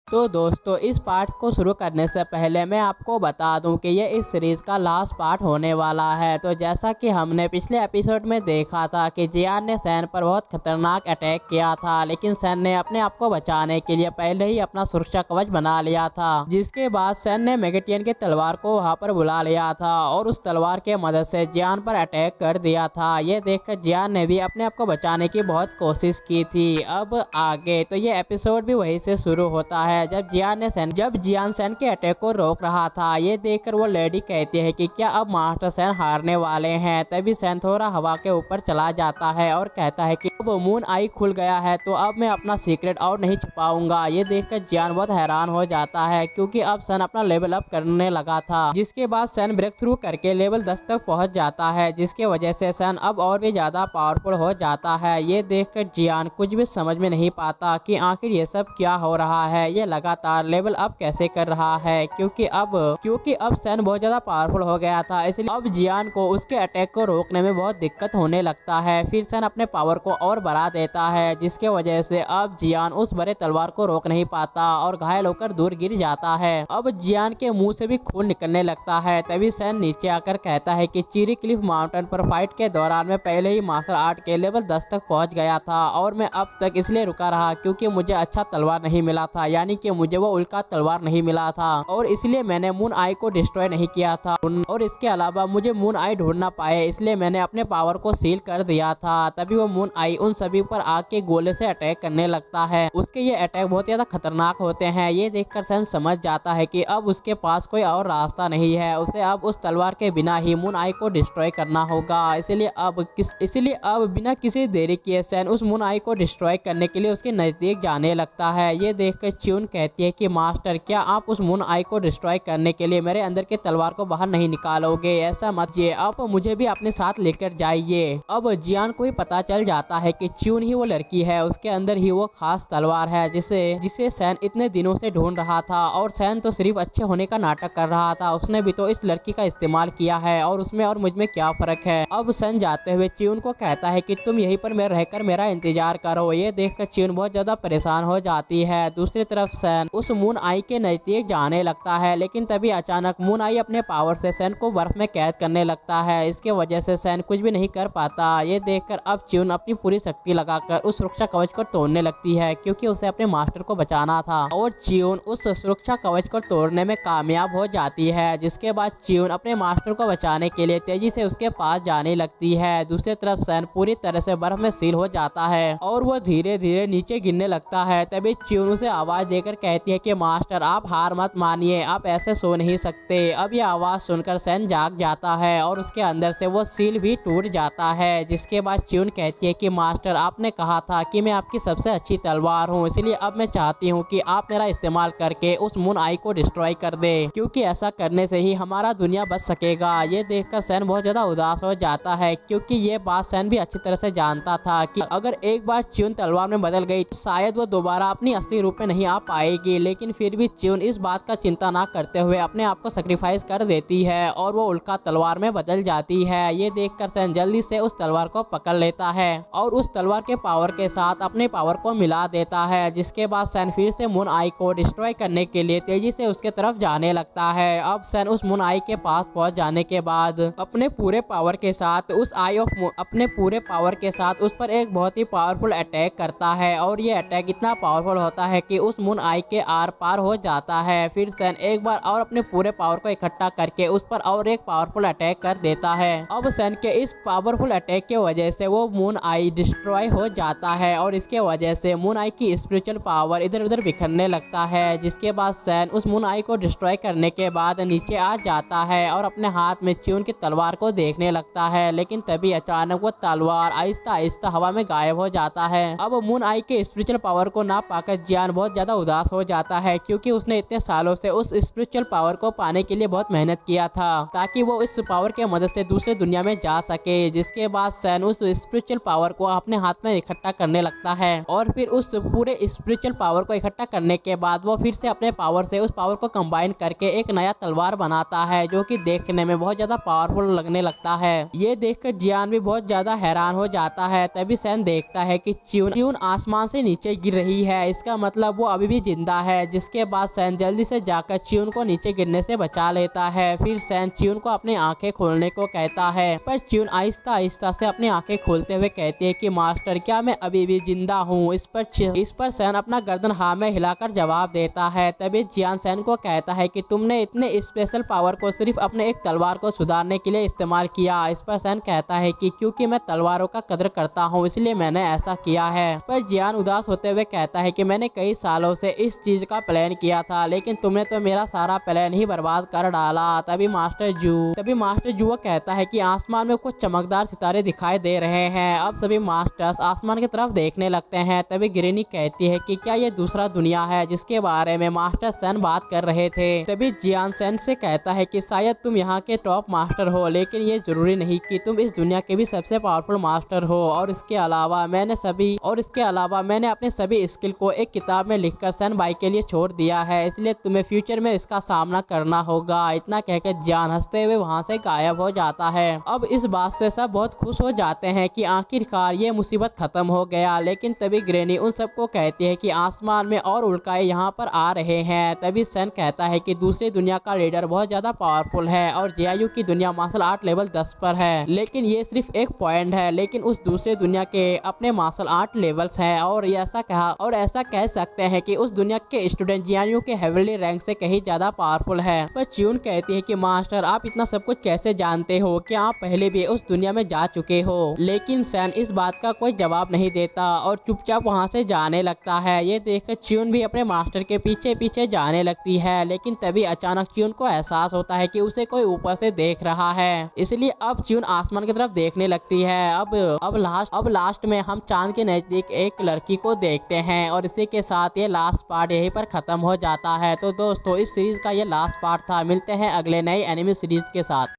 तो दोस्तों, इस पार्ट को शुरू करने से पहले मैं आपको बता दूं कि ये इस सीरीज का लास्ट पार्ट होने वाला है। तो जैसा कि हमने पिछले एपिसोड में देखा था कि जियान ने सैन पर बहुत खतरनाक अटैक किया था, लेकिन सैन ने अपने आप को बचाने के लिए पहले ही अपना सुरक्षा कवच बना लिया था। जिसके बाद सैन ने मैगेटियन की तलवार को वहाँ पर बुला लिया था और उस तलवार के मदद से जियान पर अटैक कर दिया था। ये देखकर जियान ने भी अपने आप को बचाने की बहुत कोशिश की थी। अब आगे तो ये एपिसोड भी वहीं से शुरू होता है जब जियान सैन के अटैक को रोक रहा था। ये देखकर वो लेडी कहती है कि क्या अब मास्टर सैन हारने वाले हैं। तभी सैन थोड़ा हवा के ऊपर चला जाता है और कहता है कि अब मून आई खुल गया है तो अब मैं अपना सीक्रेट और नहीं छुपाऊंगा। ये देखकर जियान बहुत हैरान हो जाता है क्योंकि अब सैन अपना लेवल अप करने लगा था। जिसके बाद सैन ब्रेक थ्रू करके लेवल 10 तक पहुंच जाता है, जिसके वजह से सैन अब और भी ज्यादा पावरफुल हो जाता है। ये देखकर जियान कुछ भी समझ में नहीं पाता कि आखिर ये सब क्या हो रहा है। ये लगातार लेवल अप कैसे कर रहा है क्योंकि अब सैन बहुत ज्यादा पावरफुल हो गया था, इसलिए अब जियान को उसके अटैक को रोकने में बहुत दिक्कत होने लगता है। फिर सैन अपने पावर को और बढ़ा देता है, जिसके वजह से अब जियान उस बड़े तलवार को रोक नहीं पाता और घायल होकर दूर गिर जाता है। अब जियान के मुंह से भी खून निकलने लगता है। तभी सैन नीचे आकर कहता है कि चीरी क्लिफ माउंटेन पर फाइट के दौरान मैं पहले ही मार्शल आर्ट के लेवल 10 तक पहुंच गया था और मैं अब तक इसलिए रुका रहा क्योंकि मुझे अच्छा तलवार नहीं मिला था, यानी कि मुझे वो उल्का तलवार नहीं मिला था और इसलिए मैंने मून आई को डिस्ट्रॉय नहीं किया था। और इसके अलावा मुझे मून आई ढूंढ ना पाए इसलिए मैंने अपने पावर को सील कर दिया था। तभी वो मून आई उन सभी पर आग के गोले से अटैक करने लगता है। उसके ये अटैक बहुत ज्यादा खतरनाक होते हैं। ये देखकर सैन समझ जाता है कि अब उसके पास कोई और रास्ता नहीं है, उसे अब उस तलवार के बिना ही मून आई को डिस्ट्रॉय करना होगा। इसलिए अब बिना किसी देरी किए सैन उस मून आई को डिस्ट्रॉय करने के लिए उसके नजदीक जाने लगता है। ये देखकर च्यून कहती है कि मास्टर, क्या आप उस मून आई को डिस्ट्रॉय करने के लिए मेरे अंदर के तलवार को बाहर नहीं निकालोगे? ऐसा मत कीजिए, आप मुझे भी अपने साथ लेकर जाइए। अब जियान को भी पता चल जाता है कि च्यून ही वो लड़की है, उसके अंदर ही वो खास तलवार है जिसे सैन इतने दिनों से ढूंढ रहा था। और सैन तो सिर्फ अच्छे होने का नाटक कर रहा था, उसने भी तो इस लड़की का इस्तेमाल किया है और उसमें और मुझ में क्या फर्क है। अब सैन जाते हुए च्यून को कहता है कि तुम यहीं पर मैं रहकर मेरा इंतजार करो। ये देखकर च्यून बहुत ज्यादा परेशान हो जाती है। दूसरी तरफ सैन उस मून आई के नजदीक जाने लगता है, लेकिन तभी अचानक मून आई अपने पावर से सैन को बर्फ में कैद करने लगता है। इसके वजह से सैन कुछ भी नहीं कर पाता। ये देखकर अब च्यून अपनी पूरी शक्ति लगाकर उस सुरक्षा कवच को तोड़ने लगती है क्योंकि उसे अपने मास्टर को बचाना था और च्यून उस सुरक्षा कवच को तोड़ने में कामयाब हो जाती है। जिसके बाद च्यून अपने मास्टर को बचाने के लिए तेजी से उसके पास जाने लगती है। दूसरी तरफ सैन पूरी तरह से बर्फ में सील हो जाता है और वो धीरे धीरे नीचे गिरने लगता है। तभी च्यून उसे आवाज देकर कहती है कि मास्टर, आप हार मत मानिए, आप ऐसे सो नहीं सकते। अब ये आवाज सुनकर सैन जाग जाता है और उसके अंदर से वो सील भी टूट जाता है। जिसके बाद च्यून कहती है कि मास्टर, आपने कहा था कि मैं आपकी सबसे अच्छी तलवार हूँ, इसलिए अब मैं चाहती हूँ कि आप मेरा इस्तेमाल करके उस मून आई को डिस्ट्रॉय कर दे, क्योंकि ऐसा करने से ही हमारा दुनिया बच सकेगा। ये देखकर सैन बहुत ज्यादा उदास हो जाता है क्योंकि ये बात सैन भी अच्छी तरह से जानता था कि अगर एक बार च्यून तलवार में बदल गई तो शायद वो दोबारा अपनी असली रूप में नहीं आ पाएगी। लेकिन फिर भी च्यून इस बात का चिंता ना करते हुए अपने आप को सेक्रीफाइस कर देती है और वो उल्का तलवार में बदल जाती है। ये देखकर सैन जल्दी से उस तलवार को पकड़ लेता है और उस तलवार के पावर के साथ अपने पावर को मिला देता है। जिसके बाद सैन फिर से मून आई को डिस्ट्रॉय करने के लिए तेजी से उसके तरफ जाने लगता है। अब सैन उस मून आई के पास पहुंच जाने के बाद अपने पूरे पावर के साथ उस पर एक बहुत ही पावरफुल अटैक करता है और ये अटैक इतना पावरफुल होता है कि उस मून आई के आर पार हो जाता है। फिर सैन एक बार और अपने पूरे पावर को इकट्ठा करके उस पर और एक पावरफुल अटैक कर देता है। अब सैन के इस पावरफुल अटैक के वजह से वो मून आई डिस्ट्रॉय हो जाता है और इसके वजह से मून आई की स्पिरिचुअल पावर इधर उधर बिखरने लगता है। जिसके बाद सैन उस मून आई को डिस्ट्रॉय करने के बाद नीचे आ जाता है और अपने हाथ में च्यून की तलवार को देखने लगता है, लेकिन तभी अचानक वो तलवार आहिस्ता आहिस्ता हवा में गायब हो जाता है। अब मून आई के स्पिरिचुअल पावर को ना पाकर जियान बहुत ज्यादा उदास हो जाता है क्योंकि उसने इतने सालों से उस स्पिरिचुअल पावर को पाने के लिए बहुत मेहनत किया था ताकि वो इस पावर के मदद से दूसरे दुनिया में जा सके। जिसके बाद सैन उस स्पिरिचुअल पावर को अपने हाथ में इकट्ठा करने लगता है और फिर उस पूरे स्पिरिचुअल पावर को इकट्ठा करने के बाद वो फिर से अपने पावर से उस पावर को कंबाइन करके एक नया तलवार बनाता है जो कि देखने में बहुत ज्यादा पावरफुल लगने लगता है। ये देखकर जियान भी बहुत ज्यादा हैरान हो जाता है। तभी सैन देखता है कि च्यून आसमान से नीचे गिर रही है, इसका मतलब वो अभी भी जिंदा है। जिसके बाद सैन जल्दी से जाकर च्यून को नीचे गिरने से बचा लेता है। फिर सैन च्यून को अपनी आंखें खोलने को कहता है, पर च्यून आहिस्ता आहिस्ता से अपनी आंखें खोलते हुए कहती है कि मास्टर, क्या मैं अभी भी जिंदा हूँ? इस पर सैन अपना गर्दन हाँ में हिलाकर जवाब देता है। तभी जियान सैन को कहता है कि तुमने इतने स्पेशल पावर को सिर्फ अपने एक तलवार को सुधारने के लिए इस्तेमाल किया। इस पर सैन कहता है कि क्योंकि मैं तलवारों का कदर करता हूँ इसलिए मैंने ऐसा किया है। पर जियान उदास होते हुए कहता है कि मैंने कई सालों से इस चीज का प्लान किया था, लेकिन तुमने तो मेरा सारा प्लान ही बर्बाद कर डाला। तभी मास्टर जू कहता है कि आसमान में कुछ चमकदार सितारे दिखाई दे रहे हैं। अब सभी मास्टर्स आसमान की तरफ देखने लगते हैं। तभी ग्रेनी कहती है कि क्या ये दूसरा दुनिया है जिसके बारे में मास्टर सैन बात कर रहे थे। तभी जियान सैन से कहता है कि शायद तुम यहाँ के टॉप मास्टर हो, लेकिन ये जरूरी नहीं कि तुम इस दुनिया के भी सबसे पावरफुल मास्टर हो। और इसके अलावा मैंने अपने सभी स्किल को एक किताब में लिखकर सैन भाई के लिए छोड़ दिया है, इसलिए तुम्हें फ्यूचर में इसका सामना करना होगा। इतना कहकर जियान हंसते हुए वहाँ से गायब हो जाता है। अब इस बात से सब बहुत खुश हो जाते हैं कि आखिरकार ये मुसीबत खत्म हो गया। लेकिन तभी ग्रेनी उन सबको कहती है कि आसमान में और उल्काएं यहाँ पर आ रहे हैं। तभी सैन कहता है कि दूसरी दुनिया का लीडर बहुत ज्यादा पावरफुल है और जियायू की दुनिया मार्शल आर्ट लेवल 10 पर है, लेकिन ये सिर्फ एक पॉइंट है। लेकिन उस दूसरे दुनिया के अपने मार्शल आर्ट लेवल्स हैं और ऐसा कह सकते हैं कि उस दुनिया के स्टूडेंट जियायू के हेवनली रैंक से कहीं ज्यादा पावरफुल है। पर च्यून कहती है कि मास्टर, आप इतना सब कुछ कैसे जानते हो? क्या आप पहले भी उस दुनिया में जा चुके हो? लेकिन सैन इस बात का कोई जवाब नहीं देता और चुपचाप वहाँ से जाने लगता है। ये देखकर च्यून भी अपने मास्टर के पीछे पीछे जाने लगती है। लेकिन तभी अचानक च्यून को एहसास होता है कि उसे कोई ऊपर से देख रहा है, इसलिए अब च्यून आसमान की तरफ देखने लगती है। अब लास्ट में हम चांद के नजदीक एक लड़की को देखते हैं और इसी के साथ ये लास्ट पार्ट यहीं पर खत्म हो जाता है। तो दोस्तों, इस सीरीज का ये लास्ट पार्ट था। मिलते हैं अगले नए एनिमे सीरीज के साथ।